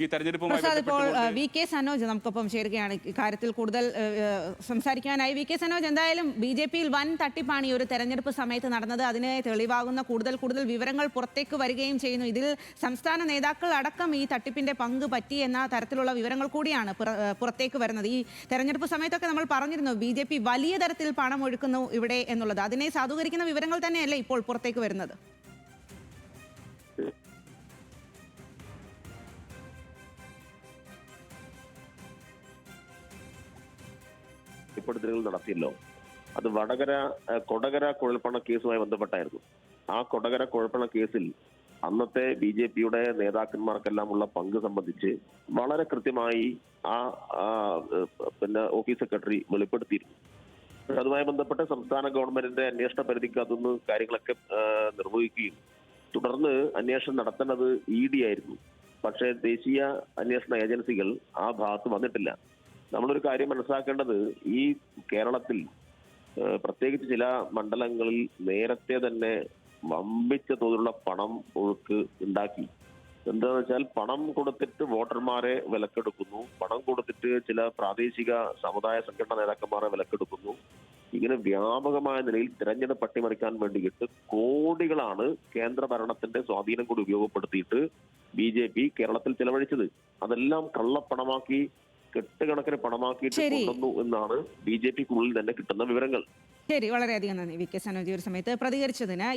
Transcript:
ഈ തെരഞ്ഞെടുപ്പുമായി പ്രസാദ്, ഇപ്പോൾ ബന്ധപ്പെട്ടുകൊണ്ട് വി കെ സനോജ് നമുക്കൊപ്പം ചേരുകയാണ്. ഇക്കാര്യത്തിൽ കൂടുതൽ സംസാരിക്കാനായി. വി കെ സനോജ്, എന്തായാലും ബി ജെ പിയിൽ വൻ തട്ടിപ്പാണ് ഈ ഒരു തെരഞ്ഞെടുപ്പ് സമയത്ത് നടന്നത്. അതിന് തെളിവാകുന്ന കൂടുതൽ വിവരങ്ങൾ പുറത്തേക്ക് വരികയും ചെയ്യുന്നു. ഇതിൽ സംസ്ഥാന നേതാക്കൾ അടക്കം ഈ തട്ടിപ്പിന്റെ പങ്ക് പറ്റി എന്ന തരത്തിലുള്ള വിവരങ്ങൾ കൂടിയാണ് പുറത്തേക്ക് വരുന്നത്. ഈ തെരഞ്ഞെടുപ്പ് സമയത്തൊക്കെ നമ്മൾ പറഞ്ഞിരുന്നു ബി ജെ പി വലിയ തരത്തിൽ പണം ഒഴുക്കുന്നു ഇവിടെ എന്നുള്ളത്. അതിനെ സാധൂകരിക്കുന്ന വിവരങ്ങൾ തന്നെയല്ലേ ഇപ്പോൾ പുറത്തേക്ക് വരുന്നത്? വെളിപ്പെടുത്തലുകൾ നടത്തിയല്ലോ, അത് കൊടകര കുഴൽപ്പണ കേസുമായി ബന്ധപ്പെട്ടായിരുന്നു. ആ കൊടകര കുഴൽപ്പണ കേസിൽ അന്നത്തെ BJP-യുടെ നേതാക്കന്മാർക്കെല്ലാം ഉള്ള പങ്ക് സംബന്ധിച്ച് വളരെ കൃത്യമായി ഓഫീസ് സെക്രട്ടറി വെളിപ്പെടുത്തിയിരുന്നു. അതുമായി ബന്ധപ്പെട്ട് സംസ്ഥാന ഗവൺമെന്റിന്റെ അന്വേഷണ പരിധിക്കകത്തുനിന്ന് കാര്യങ്ങളൊക്കെ നിർവഹിക്കുകയും തുടർന്ന് അന്വേഷണം നടത്തേണ്ടത് ED ആയിരുന്നു. പക്ഷേ ദേശീയ അന്വേഷണ ഏജൻസികൾ ആ ഭാഗത്ത് വന്നിട്ടില്ല. നമ്മളൊരു കാര്യം മനസ്സിലാക്കേണ്ടത്, ഈ കേരളത്തിൽ പ്രത്യേകിച്ച് ചില മണ്ഡലങ്ങളിൽ നേരത്തെ തന്നെ വമ്പിച്ച തോതിലുള്ള പണം ഒഴുക്ക് ഉണ്ടാക്കി. എന്താണെന്ന് വെച്ചാൽ പണം കൊടുത്തിട്ട് വോട്ടർമാരെ വിലക്കെടുക്കുന്നു, പണം കൊടുത്തിട്ട് ചില പ്രാദേശിക സമുദായ സംഘടനാ നേതാക്കന്മാരെ വിലക്കെടുക്കുന്നു. ഇങ്ങനെ വ്യാപകമായ നിലയിൽ തിരഞ്ഞെടുപ്പ് അട്ടിമറിക്കാൻ വേണ്ടിയിട്ട് കോടികളാണ് കേന്ദ്ര ഭരണത്തിന്റെ സ്വാധീനം കൂടി ഉപയോഗപ്പെടുത്തിയിട്ട് BJP കേരളത്തിൽ ചെലവഴിച്ചത്. അതെല്ലാം കള്ളപ്പണമാക്കി, കെട്ടുകണക്കിന് പണമാക്കിയിട്ട് കൊണ്ടുവന്നു എന്നാണ് BJPക്കുള്ളിൽ തന്നെ കിട്ടുന്ന വിവരങ്ങൾ. ശരി, വളരെയധികം നന്ദി വി കെ സനോജ് ഈ ഒരു സമയത്ത് പ്രതികരിച്ചതിന്.